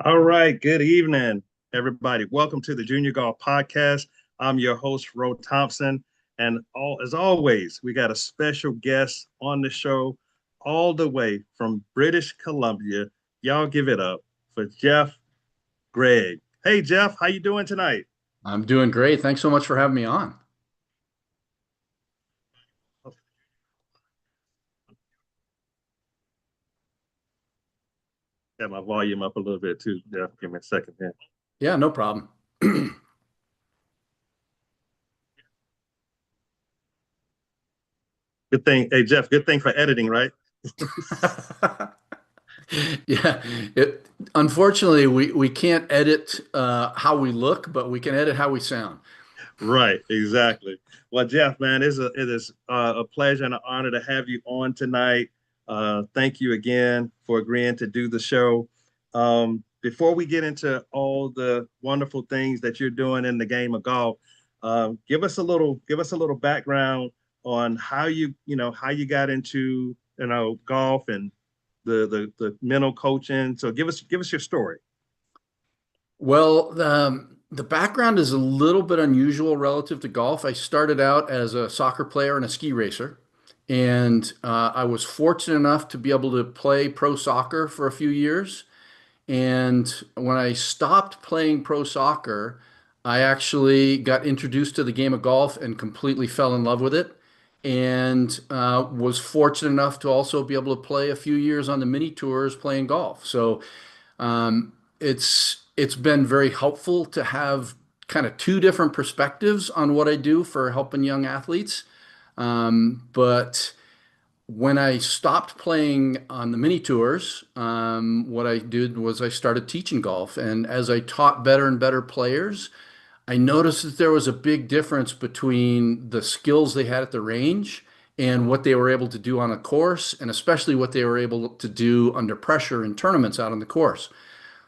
All right. Good evening, everybody. Welcome to the Junior Golf Podcast. I'm your host, Ro Thompson. And as always, we got a special guest on the show all the way from British Columbia. Y'all give it up for Geoff Greig. Hey, Geoff, how you doing tonight? I'm doing great. Thanks so much for having me on. Got my volume up a little bit too, Geoff. Give me a second here. Yeah, no problem. Good thing. Hey, Geoff, good thing for editing, right? Yeah, unfortunately we can't edit how we look, but we can edit how we sound. Right, exactly. Well, Geoff, man, it is a pleasure and an honor to have you on tonight. Thank you again for agreeing to do the show. Before we get into all the wonderful things that you're doing in the game of golf, give us a little background on how you got into golf and the mental coaching. So give us your story. Well, the background is a little bit unusual relative to golf. I started out as a soccer player and a ski racer, and I was fortunate enough to be able to play pro soccer for a few years. And when I stopped playing pro soccer, I actually got introduced to the game of golf and completely fell in love with it. And was fortunate enough to also be able to play a few years on the mini tours playing golf. So it's been very helpful to have kind of two different perspectives on what I do for helping young athletes. But when I stopped playing on the mini tours, what I did was I started teaching golf. And as I taught better and better players, I noticed that there was a big difference between the skills they had at the range and what they were able to do on a course, and especially what they were able to do under pressure in tournaments out on the course.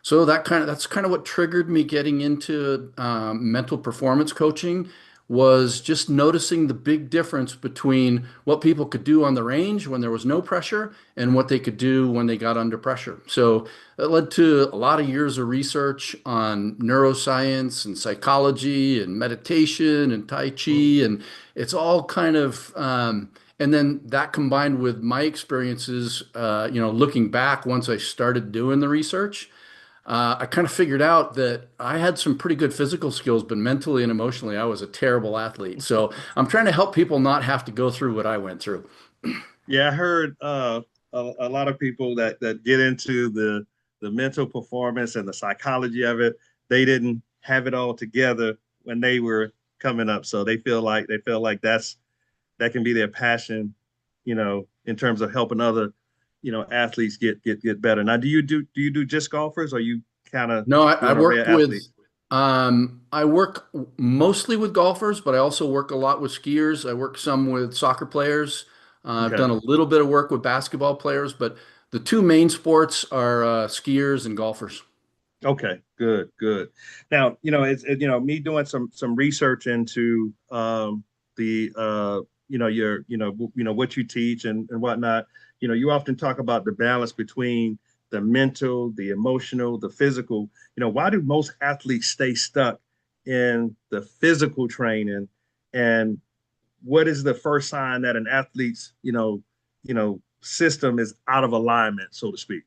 So that's kind of what triggered me getting into mental performance coaching, was just noticing the big difference between what people could do on the range when there was no pressure and what they could do when they got under pressure. So that led to a lot of years of research on neuroscience and psychology and meditation and Tai Chi, and it's all kind of and then that combined with my experiences, looking back once I started doing the research, I kind of figured out that I had some pretty good physical skills, but mentally and emotionally, I was a terrible athlete. So I'm trying to help people not have to go through what I went through. Yeah, I heard a lot of people that get into the mental performance and the psychology of it. They didn't have it all together when they were coming up, so they feel like that can be their passion, in terms of helping other, athletes get better. Now, do you do just golfers, or you kind of No, doing a rare athlete? I work mostly with golfers, but I also work a lot with skiers. I work some with soccer players. I've Okay. done a little bit of work with basketball players, but the two main sports are skiers and golfers. Okay, good, good. Now, me doing some research into the what you teach and whatnot. You often talk about the balance between the mental, the emotional, the physical. Why do most athletes stay stuck in the physical training? And what is the first sign that an athlete's, system is out of alignment, so to speak?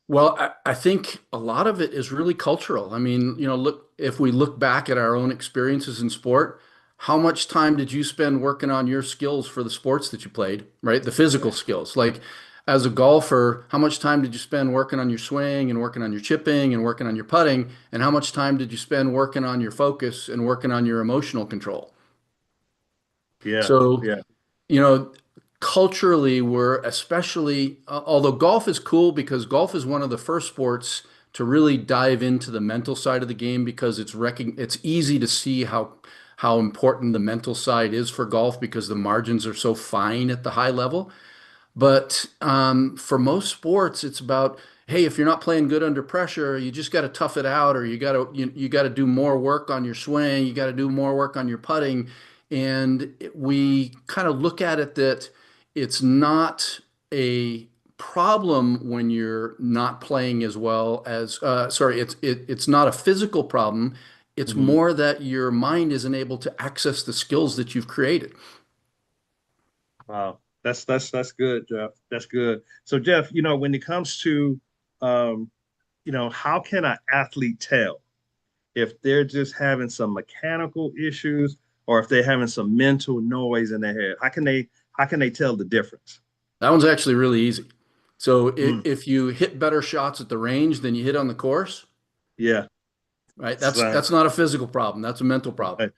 Well, I think a lot of it is really cultural. I mean, look, if we look back at our own experiences in sport, how much time did you spend working on your skills for the sports that you played, right? The physical skills. Like as a golfer, how much time did you spend working on your swing and working on your chipping and working on your putting? And how much time did you spend working on your focus and working on your emotional control? Yeah, So yeah. you know, culturally, we're especially, although golf is cool because golf is one of the first sports to really dive into the mental side of the game because it's easy to see how important the mental side is for golf because the margins are so fine at the high level. But for most sports, it's about, hey, if you're not playing good under pressure, you just got to tough it out, or you got to do more work on your swing, you got to do more work on your putting, and we kind of look at it that it's not a problem when you're not playing as well as sorry, it's not a physical problem. It's Hmm. more that your mind isn't able to access the skills that you've created. Wow, that's good, Jeff. That's good. So, Jeff, when it comes to, um, how can an athlete tell if they're just having some mechanical issues or if they're having some mental noise in their head? How can they tell the difference? That one's actually really easy. So Mm, if you hit better shots at the range than you hit on the course, yeah, right? it's That's not a physical problem. That's a mental problem. right,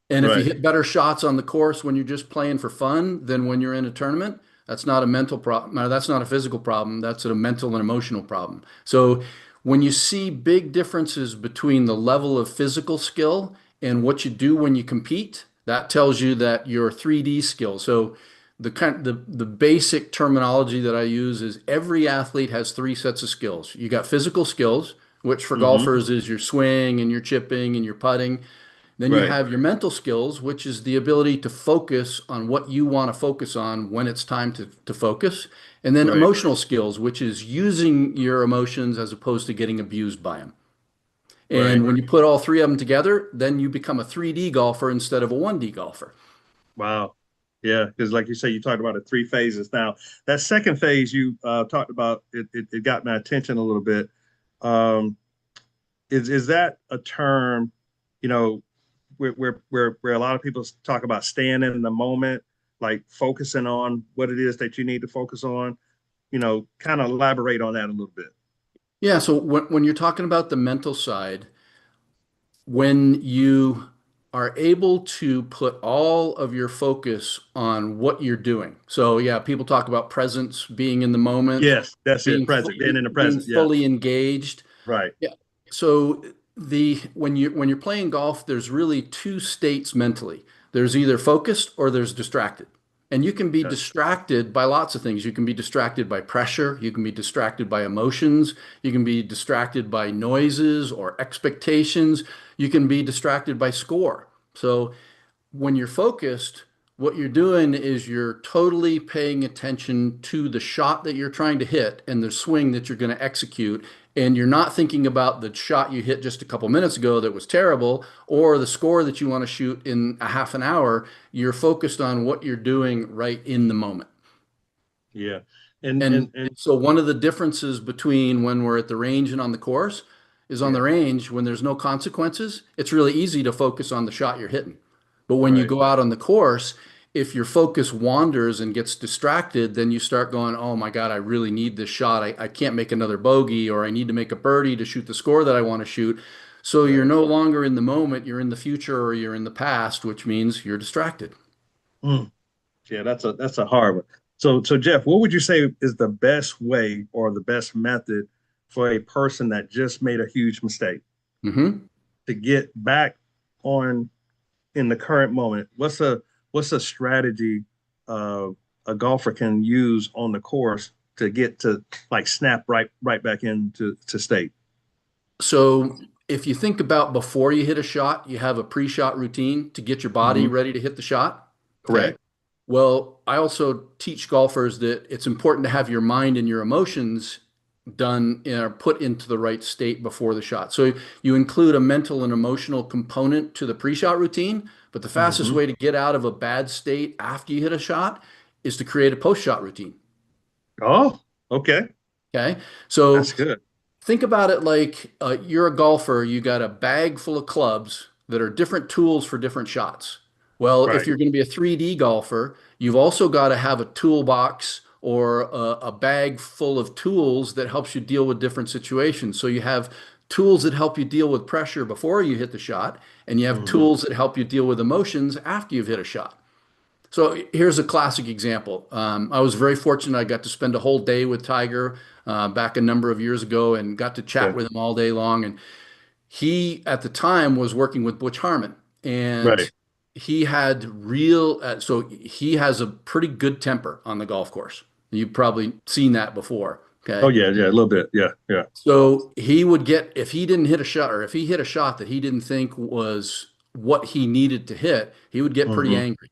And if you right, hit better shots on the course when you're just playing for fun than when you're in a tournament, that's not a mental problem. That's not a physical problem. That's a mental and emotional problem. So when you see big differences between the level of physical skill and what you do when you compete, that tells you that your 3D skill. So the basic terminology that I use is every athlete has three sets of skills. You got physical skills, which for hmm, golfers is your swing and your chipping and your putting. Then you right, have your mental skills, which is the ability to focus on what you want to focus on when it's time to focus. And then right, emotional skills, which is using your emotions as opposed to getting abused by them. right. And when you put all three of them together, then you become a 3D golfer instead of a 1D golfer. Wow. Yeah, because like you say, you talked about the three phases. Now, that second phase you talked about, it got my attention a little bit. Um, is that a term, you know, where a lot of people talk about staying in the moment, like focusing on what it is that you need to focus on, kind of elaborate on that a little bit. Yeah, so when you're talking about the mental side, when you are able to put all of your focus on what you're doing. So yeah, people talk about presence, being in the moment, Yes, that's it. Present, being in the being present. Yeah, fully engaged. right. Yeah. So the when you're playing golf, there's really two states mentally. There's either focused or there's distracted. And you can be Okay. distracted by lots of things. You can be distracted by pressure, you can be distracted by emotions, you can be distracted by noises or expectations, you can be distracted by score. So when you're focused, what you're doing is you're totally paying attention to the shot that you're trying to hit and the swing that you're going to execute. And you're not thinking about the shot you hit just a couple minutes ago that was terrible or the score that you want to shoot in a half an hour. You're focused on what you're doing right in the moment. Yeah, and And and and so one of the differences between when we're at the range and on the course is on the yeah, range, when there's no consequences, it's really easy to focus on the shot you're hitting. But when you right. go out on the course, if your focus wanders and gets distracted, then you start going, oh my God, I really need this shot. I can't make another bogey, or I need to make a birdie to shoot the score that I want to shoot. So you're Right. no longer in the moment, you're in the future or you're in the past, which means you're distracted. Mm. Yeah, that's a hard one. So Jeff, what would you say is the best way or the best method for a person that just made a huge mistake Hmm. to get back on in the current moment? What's a strategy uh, a golfer can use on the course to get to like snap right back into to state? So if you think about before you hit a shot, you have a pre-shot routine to get your body Hmm. ready to hit the shot. Okay. Correct. Well, I also teach golfers that it's important to have your mind and your emotions done or put into the right state before the shot. So you include a mental and emotional component to the pre-shot routine, but the fastest Hmm. way to get out of a bad state after you hit a shot is to create a post-shot routine. Oh, okay. Okay. So That's good. think about it like you're a golfer, you got a bag full of clubs that are different tools for different shots. Well, if Right. you're going to be a 3D golfer, you've also got to have a toolbox or a bag full of tools that helps you deal with different situations. So you have tools that help you deal with pressure before you hit the shot, and you have Hmm. tools that help you deal with emotions after you've hit a shot. So here's a classic example. I was very fortunate. I got to spend a whole day with Tiger back a number of years ago and got to chat Okay. with him all day long. And he, at the time, was working with Butch Harmon. Right. And he had real, so he has a pretty good temper on the golf course. You've probably seen that before. Oh Okay. yeah, yeah, a little bit. Yeah, yeah. So he would get, if he didn't hit a shot or if he hit a shot that he didn't think was what he needed to hit, he would get pretty Hmm. angry.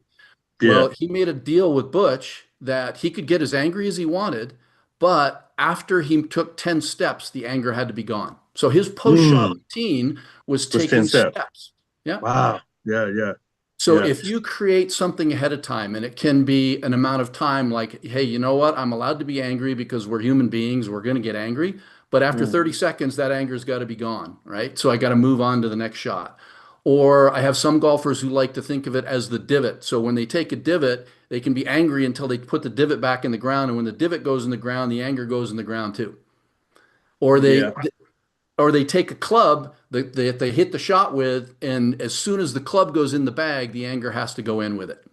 Yeah. Well, he made a deal with Butch that he could get as angry as he wanted, but after he took 10 steps, the anger had to be gone. So his post-shot Mm, routine was was 10 taking steps. steps. Yeah. Wow. Yeah, yeah, So yeah. if you create something ahead of time, and it can be an amount of time like, hey, you know what? I'm allowed to be angry because we're human beings, we're going to get angry. But after Mm, 30 seconds, that anger's got to be gone, right? So I got to move on to the next shot. Or I have some golfers who like to think of it as the divot. So when they take a divot, they can be angry until they put the divot back in the ground. And when the divot goes in the ground, the anger goes in the ground too. Or yeah. they take a club that they hit the shot with, and as soon as the club goes in the bag, the anger has to go in with it.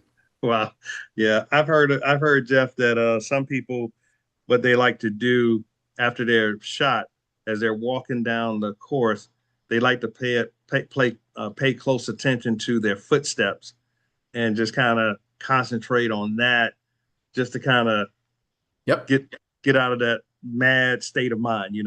Wow. Yeah. I've heard Jeff that some people what they like to do after their shot as they're walking down the course, they like to pay close attention to their footsteps and just kind of concentrate on that just to kind of Yep. get out of that mad state of mind.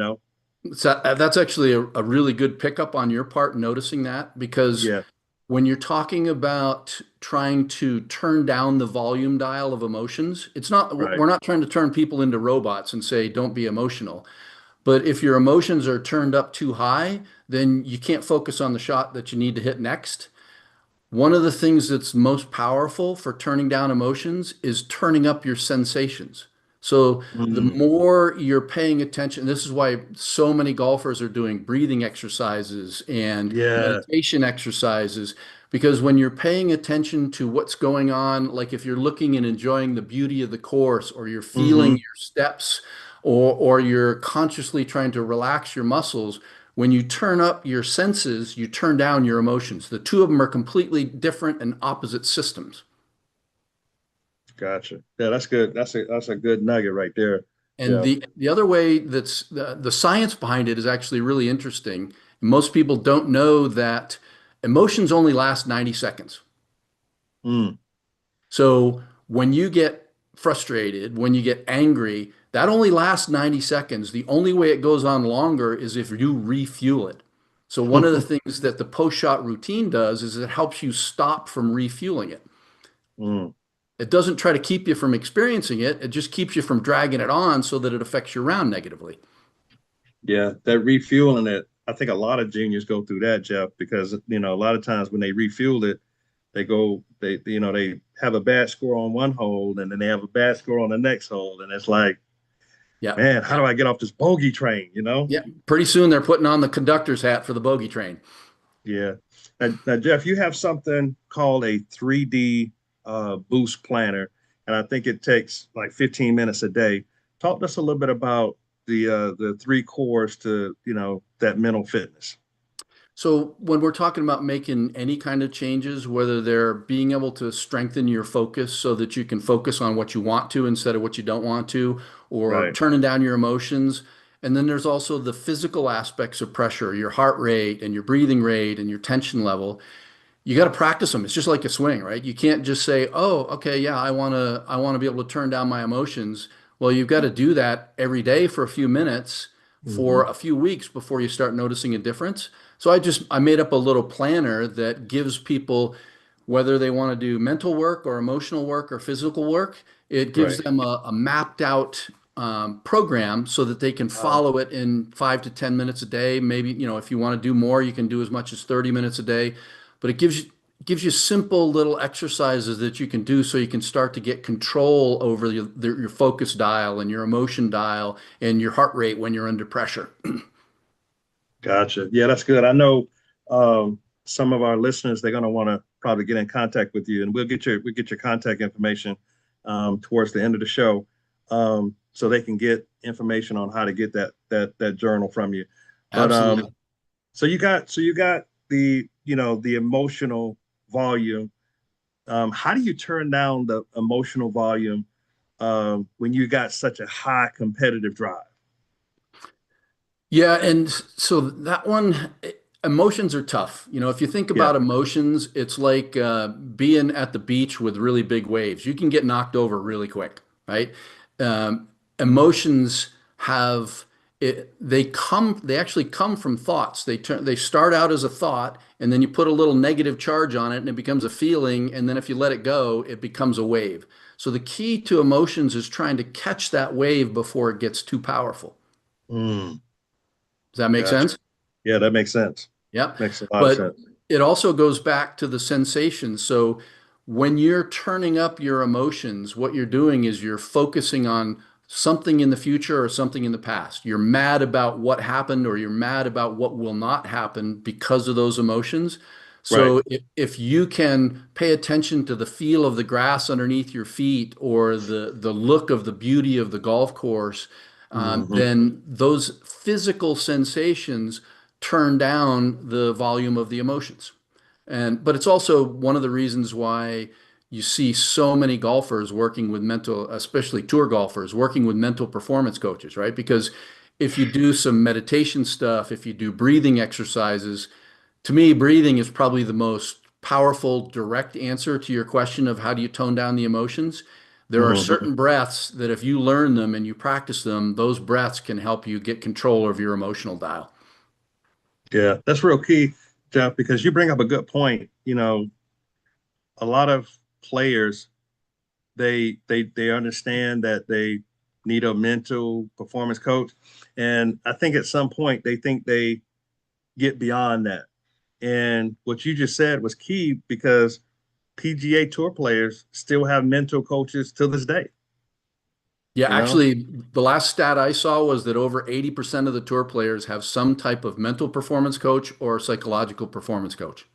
So that's actually a really good pickup on your part, noticing that, because Yeah, when you're talking about trying to turn down the volume dial of emotions, right. we're not trying to turn people into robots and say, don't be emotional. But if your emotions are turned up too high, then you can't focus on the shot that you need to hit next. One of the things that's most powerful for turning down emotions is turning up your sensations. So the Mm, more you're paying attention, this is why so many golfers are doing breathing exercises and yeah. meditation exercises, because when you're paying attention to what's going on, like if you're looking and enjoying the beauty of the course, or you're feeling Hmm. your steps, or you're consciously trying to relax your muscles, when you turn up your senses, you turn down your emotions. The two of them are completely different and opposite systems. Gotcha. Yeah, that's good. That's a good nugget right there. And Yeah. the other way that's the science behind it is actually really interesting. Most people don't know that emotions only last 90 seconds. Mm, So when you get frustrated, when you get angry, that only lasts 90 seconds. The only way it goes on longer is if you refuel it. So one of the things that the post-shot routine does is it helps you stop from refueling it. mm. It doesn't try to keep you from experiencing it. It just keeps you from dragging it on so that it affects your round negatively. Yeah, that refueling it. I think a lot of juniors go through that, Jeff, because a lot of times when they refuel it, they have a bad score on one hole and then they have a bad score on the next hole, and it's like, Yeah. man, how do I get off this bogey train? Yeah. Pretty soon they're putting on the conductor's hat for the bogey train. Yeah. Now, Jeff, you have something called a 3D boost planner, and I think it takes like 15 minutes a day. Talk to us a little bit about the three cores to that mental fitness. So when we're talking about making any kind of changes, whether they're being able to strengthen your focus so that you can focus on what you want to instead of what you don't want to, or Right. turning down your emotions. And then there's also the physical aspects of pressure, your heart rate and your breathing rate and your tension level. You got to practice them. It's just like a swing, right? You can't just say, "Oh, okay, yeah, I want to be able to turn down my emotions." Well, you've got to do that every day for a few minutes for Hmm. a few weeks before you start noticing a difference. So I made up a little planner that gives people, whether they want to do mental work or emotional work or physical work, it gives Right. them a mapped out program so that they can Wow. follow it in 5 to 10 minutes a day. Maybe, if you want to do more, you can do as much as 30 minutes a day. But it gives you simple little exercises that you can do so you can start to get control over your focus dial and your emotion dial and your heart rate when you're under pressure. Gotcha. Yeah, that's good. I know some of our listeners, they're going to want to probably get in contact with you, and we'll get your contact information towards the end of the show, so they can get information on how to get that journal from you. But Absolutely. so you got the emotional volume. How do you turn down the emotional volume when you got such a high competitive drive? Yeah, and so that one, emotions are tough. If you think Yeah. about emotions, it's like being at the beach with really big waves. You can get knocked over really quick, right? Emotions have they actually come from thoughts. They start out as a thought, and then you put a little negative charge on it, and it becomes a feeling, and then if you let it go, it becomes a wave. So the key to emotions is trying to catch that wave before it gets too powerful. Mm, Does that make gotcha. sense? Yeah, that makes sense. Yep. Makes a lot of But sense. it also goes back to the sensation. So when you're turning up your emotions, what you're doing is you're focusing on something in the future or something in the past. You're mad about what happened or you're mad about what will not happen because of those emotions. Right. So if you can pay attention to the feel of the grass underneath your feet or the look of the beauty of the golf course, Hmm. then those physical sensations turn down the volume of the emotions. But it's also one of the reasons why you see so many golfers working with mental, especially tour golfers, working with mental performance coaches, right? Because if you do some meditation stuff, if you do breathing exercises, to me, breathing is probably the most powerful, direct answer to your question of how do you tone down the emotions. There are Hmm. certain breaths that if you learn them and you practice them, those breaths can help you get control of your emotional dial. Yeah, that's real key, Jeff, because you bring up a good point. A lot of players they understand that they need a mental performance coach, and I think at some point they think they get beyond that. And what you just said was key because PGA Tour players still have mental coaches to this day. Yeah, You know, actually, the last stat I saw was that over 80% of the tour players have some type of mental performance coach or psychological performance coach.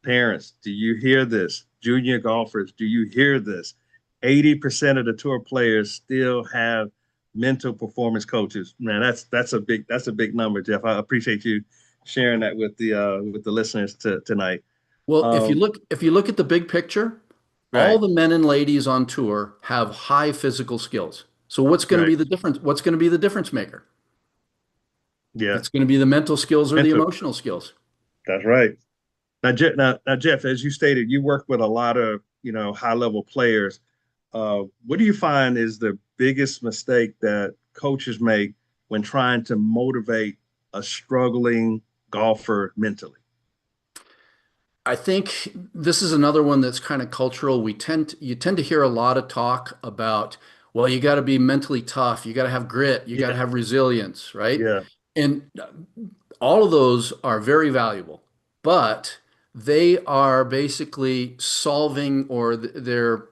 parents, do you hear this? Junior golfers, do you hear this? 80% of the tour players still have mental performance coaches. Man, that's a big number, Jeff. I appreciate you sharing that with the listeners tonight. Well, Um, if you look at the big picture, all right, the men and ladies on tour have high physical skills. So what's going to right, be the difference? What's going to be the difference maker? yeah, It's going to be the mental skills or the mental. emotional skills. That's right. Now, Jeff, as you stated, you work with a lot of high level players. What do you find is the biggest mistake that coaches make when trying to motivate a struggling golfer mentally? I think this is another one that's kind of cultural. You tend to hear a lot of talk about, well, you got to be mentally tough, you got to have grit, you got to Yeah, have resilience, right? yeah, And all of those are very valuable, but they are basically solving or they're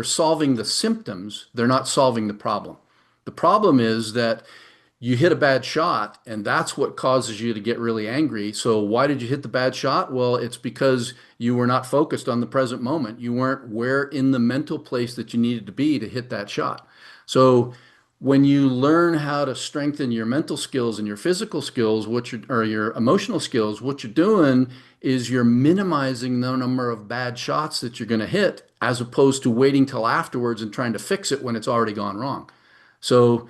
solving the symptoms. They're not solving the problem. The problem is that you hit a bad shot and that's what causes you to get really angry. So why did you hit the bad shot? Well, it's because you were not focused on the present moment. You weren't where in the mental place that you needed to be to hit that shot. So when you learn how to strengthen your mental skills and your physical skills, or your emotional skills, what you're doing is you're minimizing the number of bad shots that you're going to hit as opposed to waiting till afterwards and trying to fix it when it's already gone wrong. So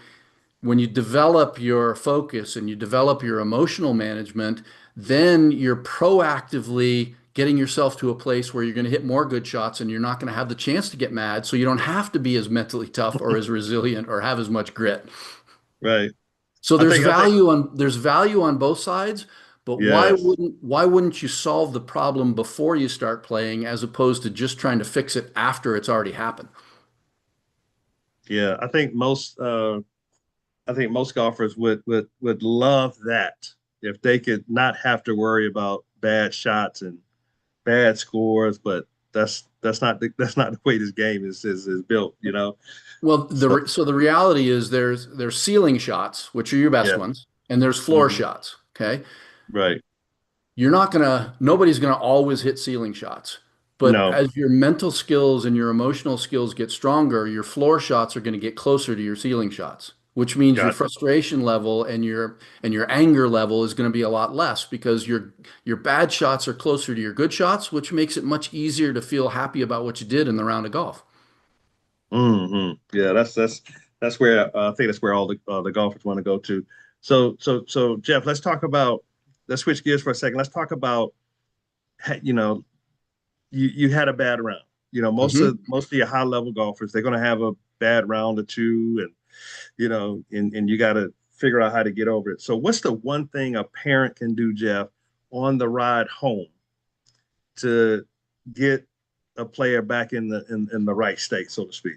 when you develop your focus and you develop your emotional management, then you're proactively getting yourself to a place where you're going to hit more good shots and you're not going to have the chance to get mad. So you don't have to be as mentally tough or as resilient or have as much grit. right. So I think, there's value on both sides, but yes, why wouldn't you solve the problem before you start playing as opposed to just trying to fix it after it's already happened? yeah. I think most golfers would love that if they could not have to worry about bad shots and bad scores, but that's not the way this game is built, you know. Well, So so the reality is there's ceiling shots, which are your best yeah, ones, and there's floor hmm, shots. Okay. right. Nobody's gonna always hit ceiling shots. But No, as your mental skills and your emotional skills get stronger, your floor shots are going to get closer to your ceiling shots, which means your gotcha. frustration level and your anger level is going to be a lot less because your bad shots are closer to your good shots, which makes it much easier to feel happy about what you did in the round of golf. Hmm. Yeah, that's where I think that's where all the golfers want to go to. So Jeff, let's switch gears for a second. Let's talk about you know you had a bad round. Mhm. Most of your high level golfers they're going to have a bad round or two, and and you got to figure out how to get over it. So what's the one thing a parent can do, Jeff, on the ride home to get a player back in in the right state, so to speak.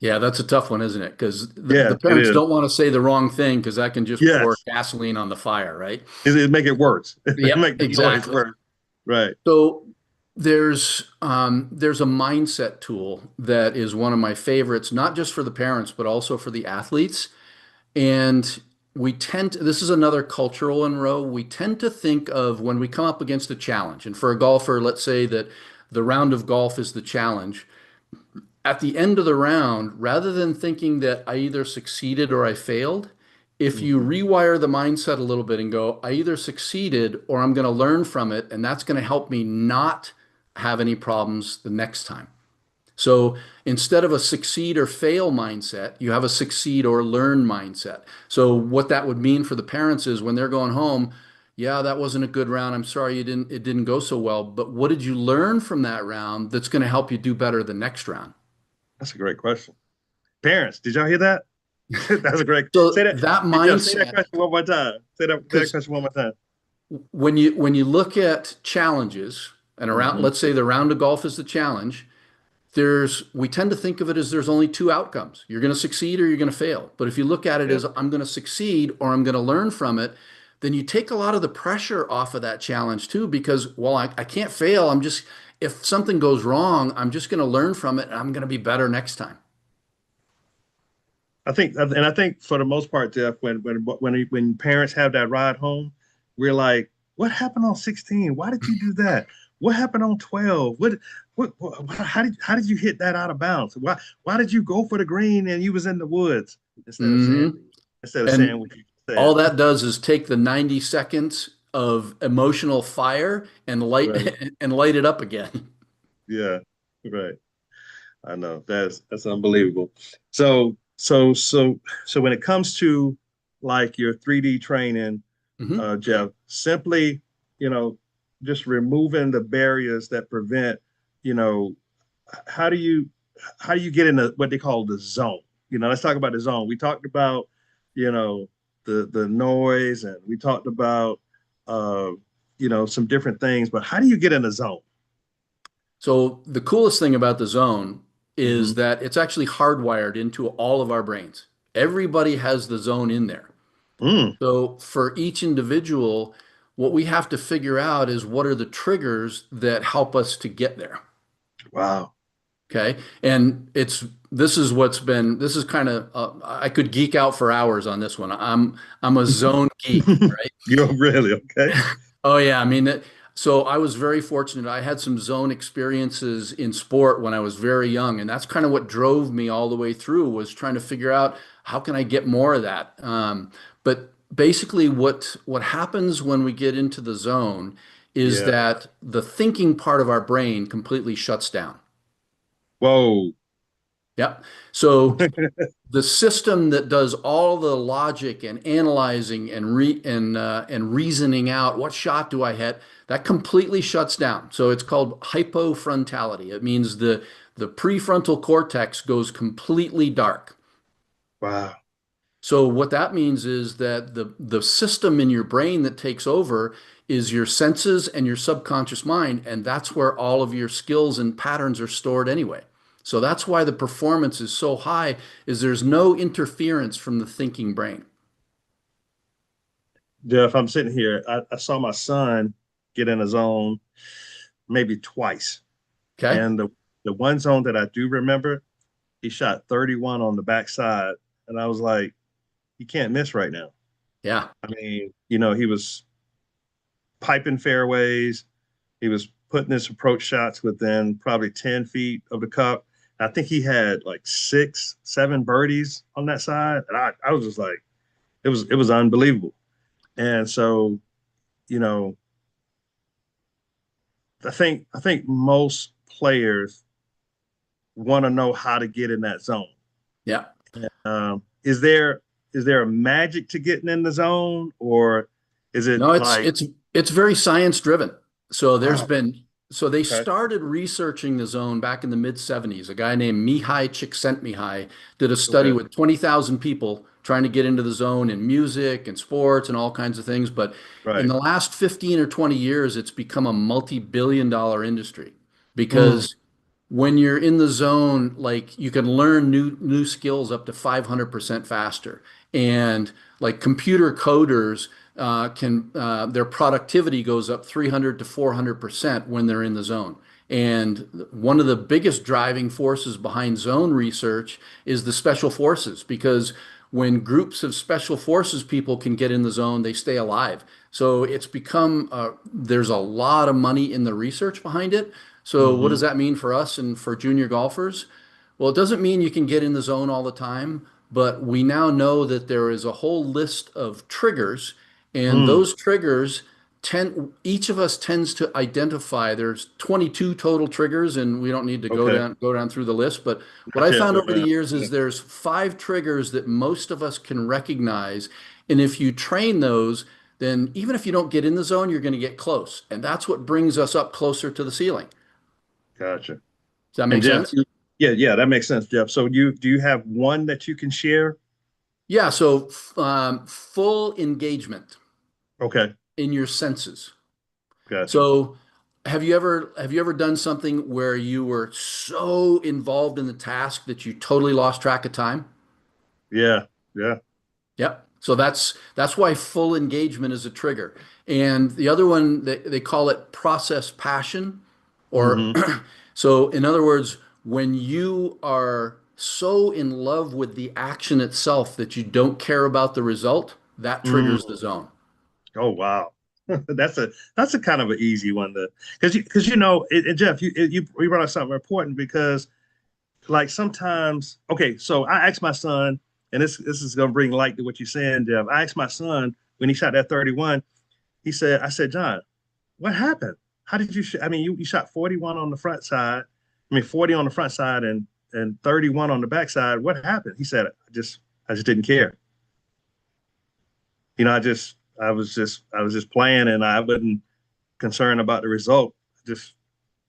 Yeah, that's a tough one, isn't it? Because the Yeah, it parents is. don't want to say the wrong thing because that can just pour Yes, gasoline on the fire, right? it make it worse. It Yep, make the noise exactly. worse. Right. So there's a mindset tool that is one of my favorites, not just for the parents, but also for the athletes. And this is another cultural enrow. We tend to think of when we come up against a challenge, and for a golfer, let's say that the round of golf is the challenge. At the end of the round, rather than thinking that I either succeeded or I failed, if you Mhm. rewire the mindset a little bit and go, I either succeeded or I'm going to learn from it, and that's going to help me not have any problems the next time. So instead of a succeed or fail mindset, you have a succeed or learn mindset. So what that would mean for the parents is when they're going home, yeah, that wasn't a good round. I'm sorry it didn't go so well, but what did you learn from that round that's going to help you do better the next round? That's a great question. Parents, did y'all hear that? That's a great. Say So that. that Hey, Jeff, say that mindset, question one more time. Say that because question one more time. when you look at challenges and around, Hmm. let's say the round of golf is the challenge, we tend to think of it as there's only two outcomes. You're going to succeed or you're going to fail. But if you look at it Yeah, as I'm going to succeed or I'm going to learn from it, then you take a lot of the pressure off of that challenge too, because, well, I can't fail. If something goes wrong, I'm just going to learn from it and I'm going to be better next time. I think for the most part, Jeff, when parents have that ride home, we're like, "What happened on 16? Why did you do that? What happened on 12? How did you hit that out of bounds? Why did you go for the green and you was in the woods instead of saying Hmm. instead of saying And what you all said?" that does is take the 90 seconds of emotional fire and light Right. and light it up again. Yeah. Right. I know that's unbelievable. So when it comes to like your 3D training, Mhm. Jeff, simply, you know, just removing the barriers that prevent, you know, how do you how do you get in what they call the zone? Let's talk about the zone. We talked about, you know, the noise, and we talked about uh, some different things, but how do you get in the zone? So the coolest thing about the zone is Hmm. that it's actually hardwired into all of our brains. Everybody has the zone in there. Mm, So for each individual, what we have to figure out is what are the triggers that help us to get there. wow. Okay. And this is kind of, I could geek out for hours on this one. I'm a zone geek, right? You're really okay. Oh yeah, I mean, so I was very fortunate. I had some zone experiences in sport when I was very young, and that's kind of what drove me all the way through was trying to figure out how can I get more of that. But basically, what happens when we get into the zone is Yeah. that the thinking part of our brain completely shuts down. Whoa. Yep. So the system that does all the logic and analyzing and reasoning out what shot do I hit, that completely shuts down. So it's called hypofrontality. It means the prefrontal cortex goes completely dark. Wow. So what that means is that the system in your brain that takes over is your senses and your subconscious mind, and that's where all of your skills and patterns are stored anyway. So that's why the performance is so high, is there's no interference from the thinking brain. Jeff, I'm sitting here. I saw my son get in a zone maybe twice. Okay? And the one zone that I do remember, he shot 31 on the backside. And I was like, he can't miss right now. Yeah. I mean, he was piping fairways. He was putting his approach shots within probably 10 feet of the cup. I think he had like 6, 7 birdies on that side. And I was just like, it was unbelievable. And so, you know, I think most players want to know how to get in that zone. Yeah. Is there a magic to getting in the zone, or is it No, like, it's very science driven. So wow, so they okay, started researching the zone back in the mid 70s. A guy named Mihai Csikszentmihalyi did a study okay, with 20,000 people trying to get into the zone in music and sports and all kinds of things. But in right, the last 15 or 20 years, it's become a multi-billion dollar industry mm, because when you're in the zone, like you can learn new skills up to 500% faster. And like computer coders can their productivity goes up 300 to 400% when they're in the zone. And one of the biggest driving forces behind zone research is the special forces, because when groups of special forces people can get in the zone, they stay alive. So it's become there's a lot of money in the research behind it. So what does Hmm. that mean for us and for junior golfers? Well, it doesn't mean you can get in the zone all the time, but we now know that there is a whole list of triggers, and Mm. those triggers tend, each of us tends to identify, there's 22 total triggers, and we don't need to Okay. go down through the list, but what Not I yet, found but over the man. years Yeah. is there's 5 triggers that most of us can recognize, and if you train those, then even if you don't get in the zone, you're going to get close, and that's what brings us up closer to the ceiling. Gotcha. Does that And make Jeff, sense? yeah, yeah, that makes sense, Jeff. So do you have one that you can share? Yeah, so full engagement Okay. in your senses. Gotcha. So have you ever done something where you were so involved in the task that you totally lost track of time? Yeah. Yeah. Yep. So that's why full engagement is a trigger. And the other one, they call it process passion, or Hmm. so in other words, when you are so in love with the action itself that you don't care about the result, that triggers the Mm. zone. Oh wow. That's a kind of an easy one to because Jeff, you brought up something important because like sometimes, okay, so I asked my son, and this is gonna bring light to what you're saying, Jeff. I asked my son when he shot that 31. I said, John, what happened? How did you? I mean, you shot 41 on the front side. I mean, 40 on the front side and 31 on the back side. What happened? He said, I just didn't care. I was just playing, and I wasn't concerned about the result. Just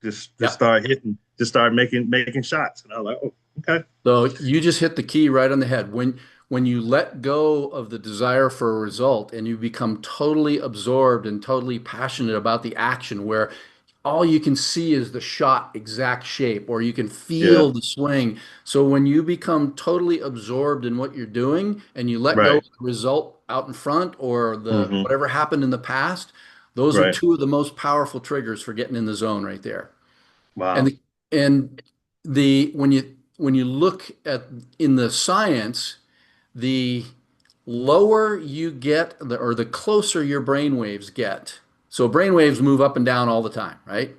just Yep. started hitting, just started making shots, and I was like, oh, okay, So you just hit the key right on the head. When you let go of the desire for a result and you become totally absorbed and totally passionate about the action, where all you can see is the shot exact shape, or you can yeah, feel the swing. So when you become totally absorbed in what you're doing and you let go right, of the result out in front or the hmm, whatever happened in the past, those are right, two of the most powerful triggers for getting in the zone right there. And wow, the when you look at in the science, the lower you get or the closer your brain waves get. So brain waves move up and down all the time, right?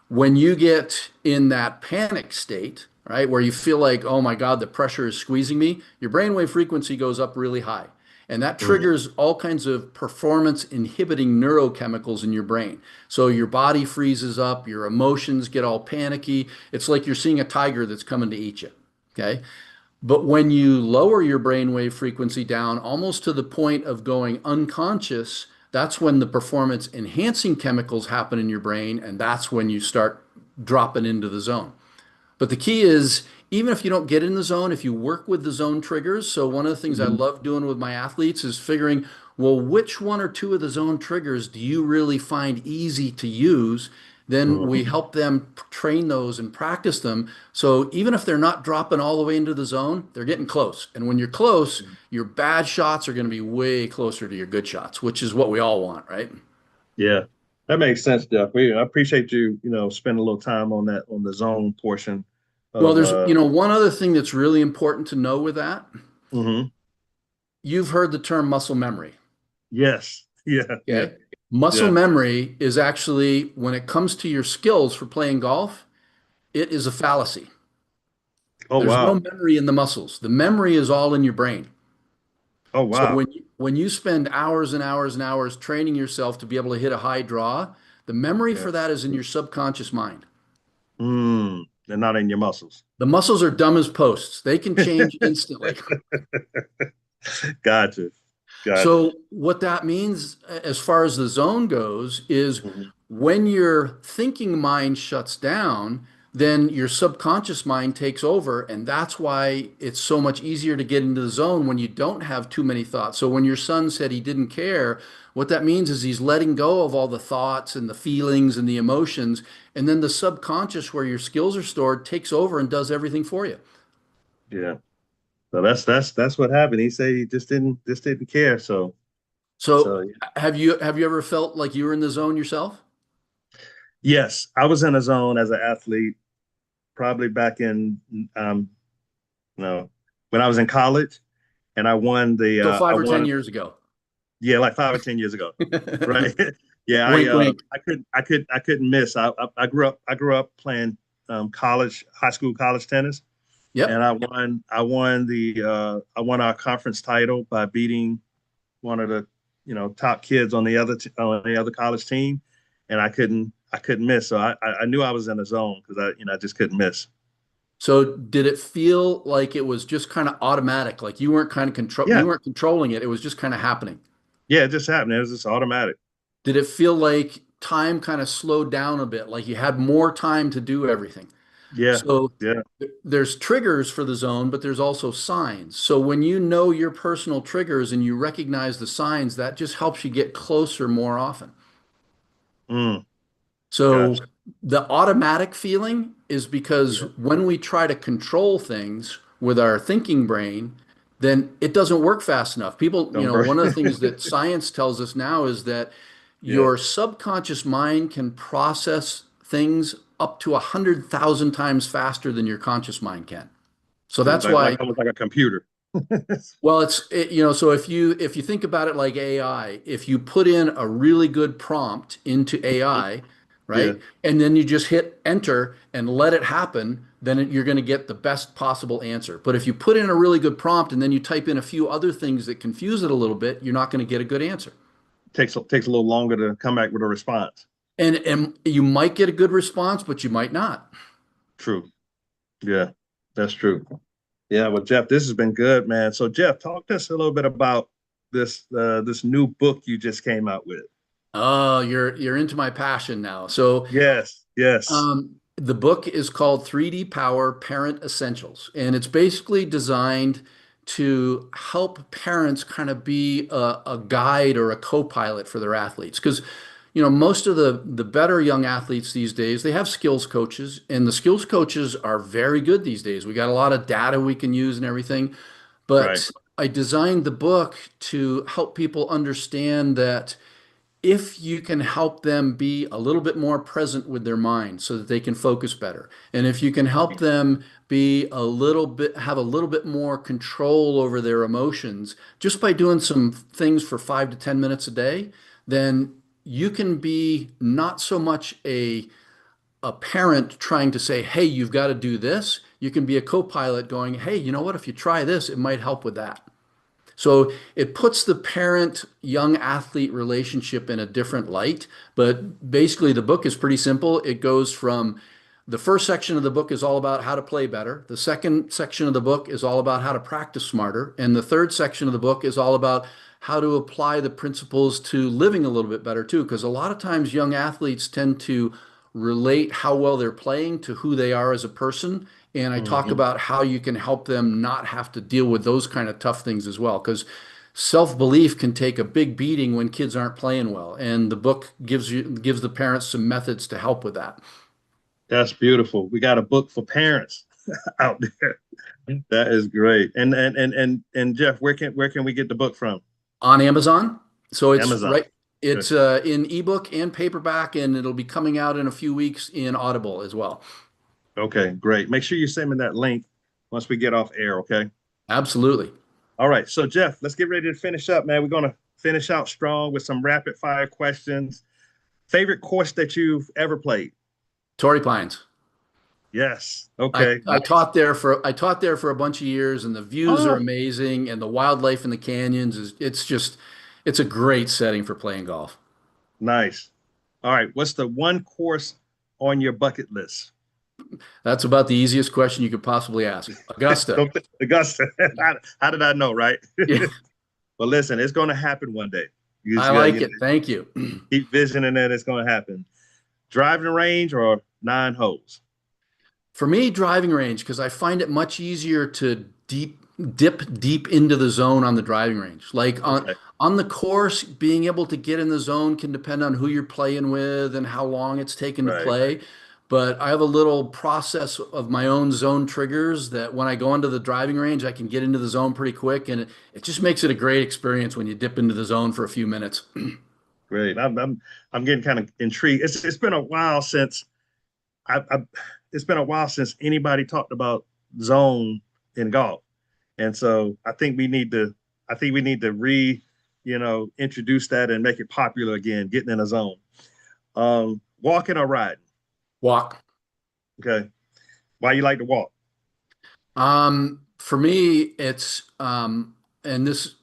When you get in that panic state, right, where you feel like, oh my God, the pressure is squeezing me, your brainwave frequency goes up really high. And that hmm, triggers all kinds of performance inhibiting neurochemicals in your brain. So your body freezes up, your emotions get all panicky. It's like you're seeing a tiger that's coming to eat you. Okay. But when you lower your brainwave frequency down almost to the point of going unconscious, that's when the performance enhancing chemicals happen in your brain, and that's when you start dropping into the zone. But the key is, even if you don't get in the zone, if you work with the zone triggers, so one of the things I hmm, love doing with my athletes is figuring, well, which one or two of the zone triggers do you really find easy to use? Then we hmm, help them train those and practice them. So even if they're not dropping all the way into the zone, they're getting close. And when you're close, your bad shots are going to be way closer to your good shots, which is what we all want, right? yeah, that makes sense, Jeff. I appreciate you, spending a little time on that on the zone portion Well, of there's, one other thing that's really important to know with that. hmm, You've heard the term muscle memory. yes, yeah, yeah, Okay. Muscle yeah. memory is actually, when it comes to your skills for playing golf, it is a fallacy. Oh There's no wow, memory in the muscles. The memory is all in your brain. oh So wow, when you spend hours and hours and hours training yourself to be able to hit a high draw, the memory yeah. for that is in your subconscious mind. They're not in your muscles. The muscles are dumb as posts. They can change instantly. Gotcha, gotcha. So what that means as far as the zone goes is Hmm. when your thinking mind shuts down, then your subconscious mind takes over. And that's why it's so much easier to get into the zone when you don't have too many thoughts. So when your son said he didn't care, what that means is he's letting go of all the thoughts and the feelings and the emotions. And then the subconscious, where your skills are stored, takes over and does everything for you. Yeah. So that's what happened. He said he just didn't care. So So have you ever felt like you were in the zone yourself? yes, I was in a zone as an athlete, probably back in no, when I was in college, and I won the So I 5 or 10 years ago. yeah, like 5 or 10 years ago, right? Yeah, Wink, wink. I couldn't miss. I grew up playing high school college tennis, and Yep. I won our conference title by beating one of the top kids on the other college team, and I couldn't miss. So I knew I was in a zone because I just couldn't miss. So did it feel like it was just kind of automatic, like you Yeah, weren't controlling it, it was just kind of happening? yeah, it just happened. It was just automatic. Did it feel like time kind of slowed down a bit, like you had more time to do everything? Yeah, So yeah, there's triggers for the zone, but there's also signs. So when you know your personal triggers and you recognize the signs, that just helps you get closer more often. mm, So gotcha. the automatic feeling is because Yeah, when we try to control things with our thinking brain, then it doesn't work fast enough. People, don't burn. one of the things that science tells us now is that Yeah, your subconscious mind can process things up to 100,000 times faster than your conscious mind can. So so that's like why, almost like a computer. well, so if you think about it like AI, if you put in a really good prompt into AI, Yeah, right, and then you just hit enter and let it happen, then you're going to get the best possible answer. But if you put in a really good prompt and then you type in a few other things that confuse it a little bit, you're not going to get a good answer. takes a little longer to come back with a response. And you might get a good response, but you might not. True. Yeah, that's true. Yeah, well, Jeff, this has been good, man. So, Jeff, talk to us a little bit about this new book you just came out with. Oh, you're into my passion now. So Yes, yes, the book is called 3D Power Parent Essentials, and it's basically designed to help parents kind of be a guide or a co-pilot for their athletes. Because, most of the better young athletes these days, they have skills coaches, and the skills coaches are very good these days. We got a lot of data we can use and everything. right. But I designed the book to help people understand that if you can help them be a little bit more present with their mind so that they can focus better, and if you can help them have a little bit more control over their emotions just by doing some things for 5 to 10 minutes a day, then you can be not so much a parent trying to say, hey, you've got to do this. You can be a co-pilot going, hey, you know what? If you try this, it might help with that. So it puts the parent young athlete relationship in a different light. But basically, the book is pretty simple. It goes from the first section of the book is all about how to play better. The second section of the book is all about how to practice smarter. And the third section of the book is all about how to apply the principles to living a little bit better, too. Because a lot of times, young athletes tend to relate how well they're playing to who they are as a person. And I talk Hmm. about how you can help them not have to deal with those kind of tough things as well. Because self-belief can take a big beating when kids aren't playing well. And the book gives the parents some methods to help with that. That's beautiful. We got a book for parents out there. That is great. And Jeff, where can we get the book from? On Amazon. So it's Amazon. right. Okay. It's in ebook and paperback, and it'll be coming out in a few weeks in Audible as well. Okay, great. Make sure you send me that link once we get off air, okay? Absolutely. All right. So Jeff, let's get ready to finish up, man. We're gonna finish out strong with some rapid fire questions. Favorite course that you've ever played? Torrey Pines. Yes. I, Okay. I Nice. taught there for a bunch of years, and the views are Oh, amazing, and the wildlife in the canyons it's a great setting for playing golf. nice. All right. What's the one course on your bucket list? That's about the easiest question you could possibly ask. Augusta. Augusta. How did I know, right? Yeah, Well, listen, it's going to happen one day. You I just got like it. Thank you. keep visioning that it's going to happen. Driving range or nine holes? For me, driving range, because I find it much easier to dip deep into the zone on the driving range. Like Okay. on the course, being able to get in the zone can depend on who you're playing with and how long it's taken to Right. play. But I have a little process of my own zone triggers that when I go into the driving range, I can get into the zone pretty quick, and it just makes it a great experience when you dip into the zone for a few minutes. Great. I'm getting kind of intrigued. It's been a while since I it's been a while since anybody talked about zone in golf. And so I think we need to introduce that and make it popular again, getting in a zone. Walking or riding. Walk. Okay. Why you like to walk? For me, it's and this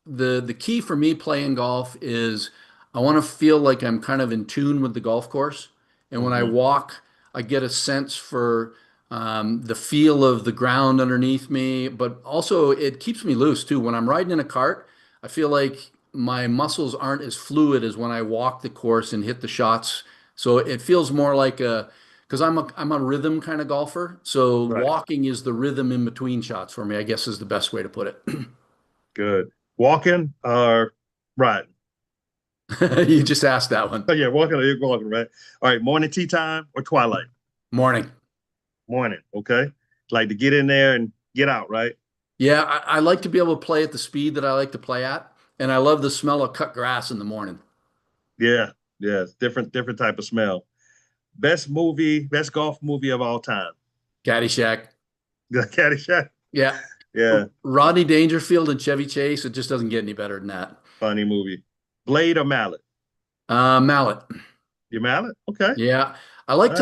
the key for me playing golf is I want to feel like I'm kind of in tune with the golf course. And when I Hmm. walk, I get a sense for the feel of the ground underneath me, but also it keeps me loose too. When I'm riding in a cart, I feel like my muscles aren't as fluid as when I walk the course and hit the shots. So it feels more like because I'm a rhythm kind of golfer. So Right. walking is the rhythm in between shots for me, I guess is the best way to put it. Good. Walking or riding? You just asked that one. Oh yeah, walking or you're walking, right? All right, morning tea time or twilight? Morning. Morning, okay. Like to get in there and get out, right? Yeah, I like to be able to play at the speed that I like to play at, and I love the smell of cut grass in the morning. Yeah, yeah. It's different type of smell. Best golf movie of all time. Caddyshack. The Caddyshack. Yeah. Yeah, Rodney Dangerfield and Chevy Chase. It just doesn't get any better than that. funny movie. Blade or mallet? Mallet. Your mallet? Okay. Yeah. All right.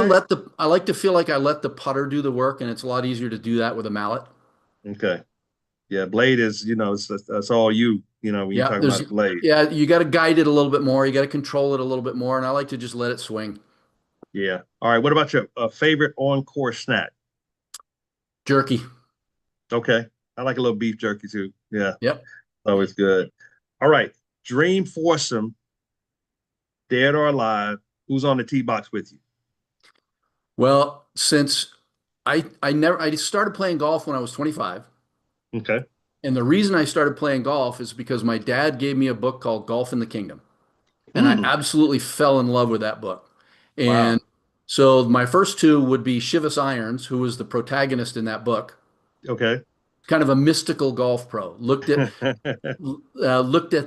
I like to feel like I let the putter do the work, and it's a lot easier to do that with a mallet. Okay. Yeah, blade is, that's all you, when you're Yeah, talking about blade. you got to guide it a little bit more. You got to control it a little bit more, and I like to just let it swing. Yeah. All right. What about your favorite on-course snack? Jerky. Okay. I like a little beef jerky too. Yeah, Yep. always good. All right. Dream foursome, dead or alive. Who's on the tee box with you? Well, since I started playing golf when I was 25. Okay. And the reason I started playing golf is because my dad gave me a book called Golf in the Kingdom. And I Mm, absolutely fell in love with that book. wow. And so my first two would be Chivas Irons, who was the protagonist in that book, Okay. kind of a mystical golf pro. Looked at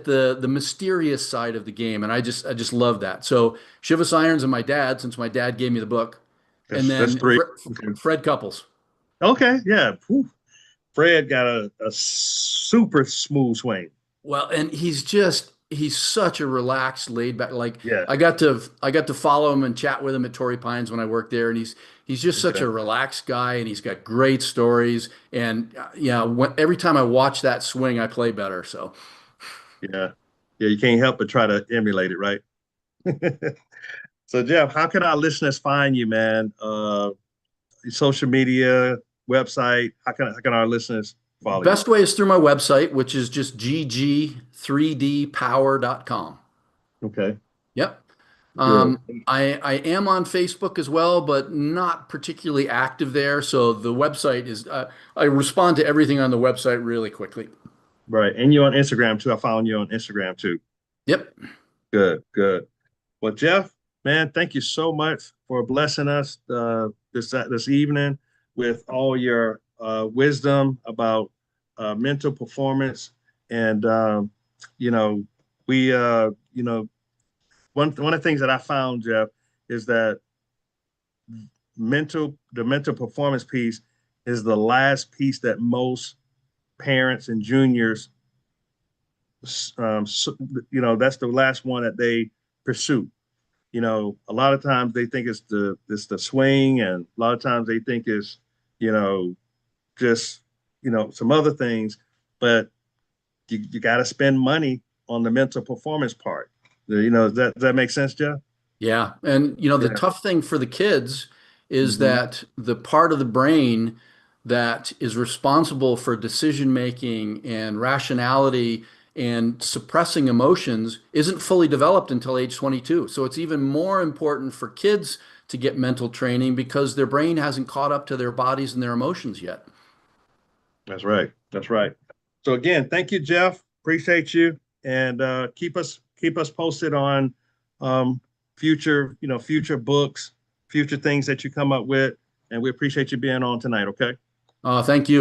the mysterious side of the game, and I just love that. So Chivas Irons and my dad, since my dad gave me the book, and That's then three. Okay. Fred Couples. Okay. Yeah. Whew. Fred got a super smooth swing. Well, and he's such a relaxed, laid back. Like Yeah. I got to follow him and chat with him at Torrey Pines when I worked there, and he's just such Okay. a relaxed guy, and he's got great stories. And yeah, every time I watch that swing, I play better. So Yeah. Yeah. You can't help but try to emulate it, right? So, Geoff, how can our listeners find you, man? Social media, website. How can our listeners follow you? best way is through my website, which is just gg3dpower.com. Okay. Yep. Good. I am on Facebook as well, but not particularly active there. So the website is, I respond to everything on the website really quickly. Right. And you're on Instagram too. I found you on Instagram too. Yep. Good. Good. Well, Geoff, man, thank you so much for blessing us this evening with all your wisdom about mental performance. And you know, we one of the things that I found, Geoff, is that the mental performance piece is the last piece that most parents and juniors, so, that's the last one that they pursue. A lot of times they think it's the swing, and a lot of times they think it's, you know, just some other things, but you got to spend money on the mental performance part. Does that make sense, Jeff? Yeah. And the Yeah. tough thing for the kids is Hmm. that the part of the brain that is responsible for decision making and rationality and suppressing emotions isn't fully developed until age 22. So it's even more important for kids to get mental training because their brain hasn't caught up to their bodies and their emotions yet. That's right. That's right. So again, thank you, Geoff. Appreciate you, and keep us posted on future books, future things that you come up with, and we appreciate you being on tonight. Okay. Thank you.